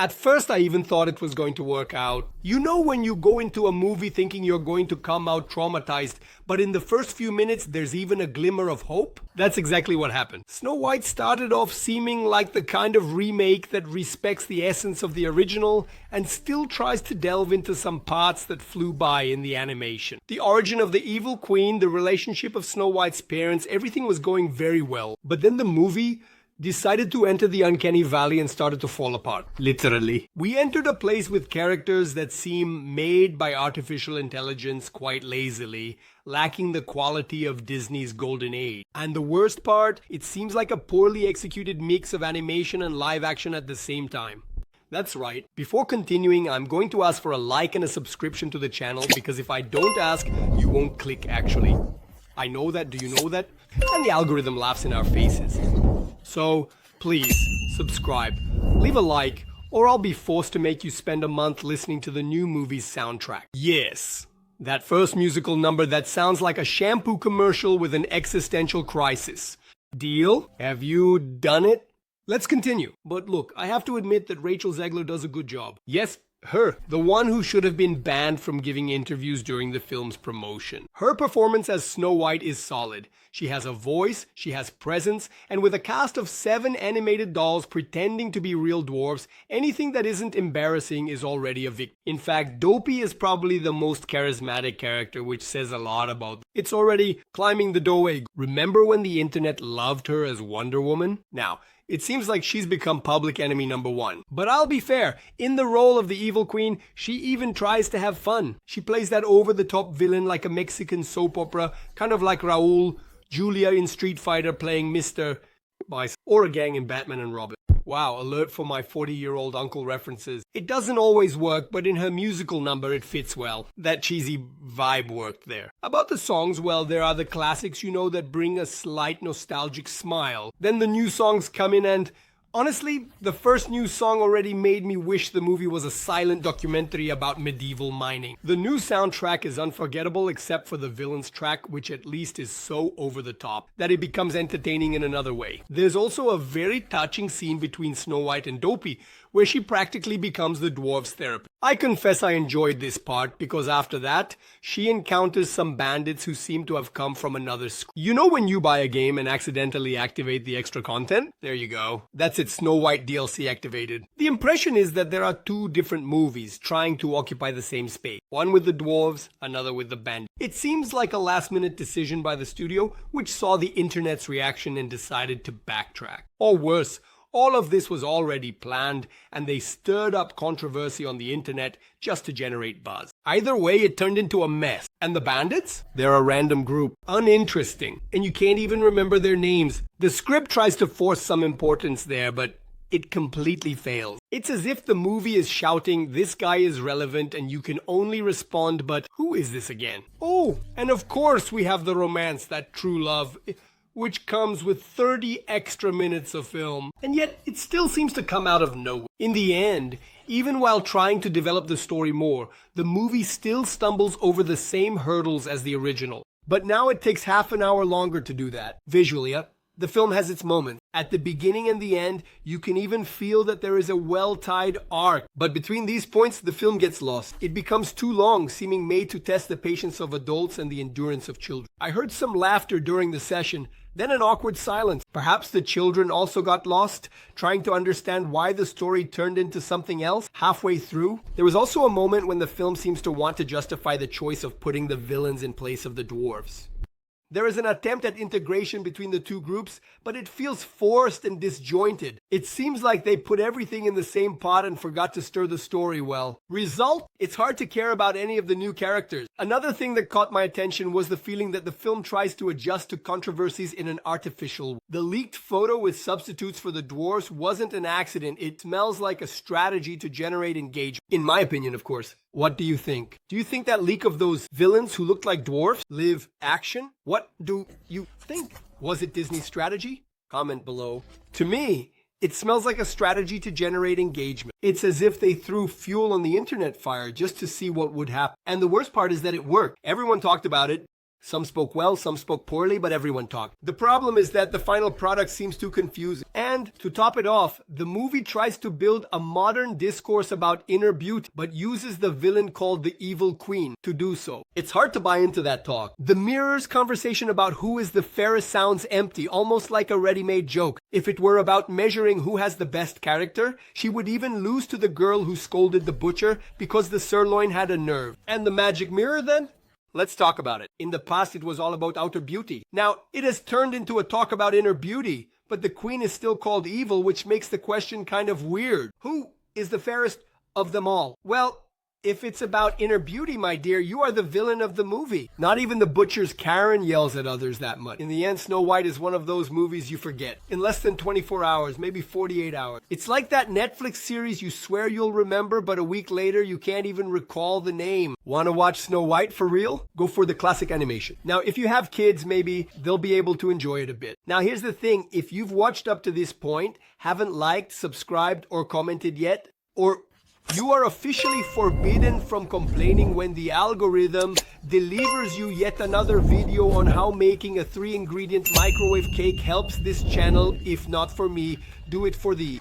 At first, I even thought it was going to work out. You know when you go into a movie thinking you're going to come out traumatized, but in the first few minutes there's even a glimmer of hope? That's exactly what happened. Snow White started off seeming like the kind of remake that respects the essence of the original and still tries to delve into some parts that flew by in the animation. The origin of the evil queen, the relationship of Snow White's parents, everything was going very well. But then the movie decided to enter the uncanny valley and started to fall apart. Literally. We entered a place with characters that seem made by artificial intelligence quite lazily, lacking the quality of Disney's golden age. And the worst part, it seems like a poorly executed mix of animation and live action at the same time. That's right. Before continuing, I'm going to ask for a like and a subscription to the channel, because if I don't ask, you won't click actually. I know that, do you know that? And the algorithm laughs in our faces. So, please, subscribe, leave a like, or I'll be forced to make you spend a month listening to the new movie's soundtrack. Yes, that first musical number that sounds like a shampoo commercial with an existential crisis. Deal? Have you done it? Let's continue. But look, I have to admit that Rachel Zegler does a good job. Yes, her, the one who should have been banned from giving interviews during the film's promotion. Her performance as Snow White is solid. She has a voice, she has presence, and with a cast of 7 animated dolls pretending to be real dwarves, anything that isn't embarrassing is already a victory. In fact, Dopey is probably the most charismatic character, which says a lot about them. It's already climbing the doorway. Remember when the internet loved her as Wonder Woman? Now, it seems like she's become public enemy number 1. But I'll be fair, in the role of the evil queen, she even tries to have fun. She plays that over-the-top villain like a Mexican soap opera, kind of like Raul, Julia in Street Fighter playing Mr. Bice, or a gang in Batman and Robin. Wow, alert for my 40-year-old uncle references. It doesn't always work, but in her musical number it fits well. That cheesy vibe worked there. About the songs, well, there are the classics, you know, that bring a slight nostalgic smile. Then the new songs come in and honestly, the first new song already made me wish the movie was a silent documentary about medieval mining. The new soundtrack is unforgettable except for the villain's track, which at least is so over the top that it becomes entertaining in another way. There's also a very touching scene between Snow White and Dopey, where she practically becomes the dwarf's therapist. I confess I enjoyed this part because after that, she encounters some bandits who seem to have come from another school. You know when you buy a game and accidentally activate the extra content? There you go. That's it, Snow White DLC activated. The impression is that there are 2 different movies trying to occupy the same space. One with the dwarves, another with the bandits. It seems like a last-minute decision by the studio, which saw the internet's reaction and decided to backtrack. Or worse, all of this was already planned, and they stirred up controversy on the internet just to generate buzz. Either way, it turned into a mess. And the bandits? They're a random group. Uninteresting. And you can't even remember their names. The script tries to force some importance there, but it completely fails. It's as if the movie is shouting, this guy is relevant and you can only respond, but who is this again? Oh, and of course we have the romance, that true love, which comes with 30 extra minutes of film, and yet it still seems to come out of nowhere. In the end, even while trying to develop the story more, the movie still stumbles over the same hurdles as the original. But now it takes half an hour longer to do that. Visually, the film has its moments. At the beginning and the end, you can even feel that there is a well-tied arc. But between these points, the film gets lost. It becomes too long, seeming made to test the patience of adults and the endurance of children. I heard some laughter during the session, then an awkward silence. Perhaps the children also got lost, trying to understand why the story turned into something else halfway through. There was also a moment when the film seems to want to justify the choice of putting the villains in place of the dwarves. There is an attempt at integration between the 2 groups, but it feels forced and disjointed. It seems like they put everything in the same pot and forgot to stir the story well. Result? It's hard to care about any of the new characters. Another thing that caught my attention was the feeling that the film tries to adjust to controversies in an artificial way. The leaked photo with substitutes for the dwarves wasn't an accident. It smells like a strategy to generate engagement. In my opinion, of course. What do you think? Do you think that leak of those villains who looked like dwarfs live action? What do you think? Was it Disney's strategy? Comment below. To me, it smells like a strategy to generate engagement. It's as if they threw fuel on the internet fire just to see what would happen. And the worst part is that it worked. Everyone talked about it. Some spoke well, some spoke poorly, but everyone talked. The problem is that the final product seems too confusing. And to top it off, the movie tries to build a modern discourse about inner beauty, but uses the villain called the Evil Queen to do so. It's hard to buy into that talk. The mirror's conversation about who is the fairest sounds empty, almost like a ready-made joke. If it were about measuring who has the best character, she would even lose to the girl who scolded the butcher because the sirloin had a nerve. And the magic mirror then? Let's talk about it. In the past, it was all about outer beauty. Now, it has turned into a talk about inner beauty, but the queen is still called evil, which makes the question kind of weird. Who is the fairest of them all? Well, if it's about inner beauty, my dear, you are the villain of the movie. Not even the butcher's Karen yells at others that much. In the end, Snow White is one of those movies you forget. In less than 24 hours, maybe 48 hours. It's like that Netflix series you swear you'll remember, but a week later you can't even recall the name. Want to watch Snow White for real? Go for the classic animation. Now, if you have kids, maybe they'll be able to enjoy it a bit. Now, here's the thing. If you've watched up to this point, haven't liked, subscribed, or commented yet, or you are officially forbidden from complaining when the algorithm delivers you yet another video on how making a 3-ingredient microwave cake helps this channel. If not for me, do it for thee.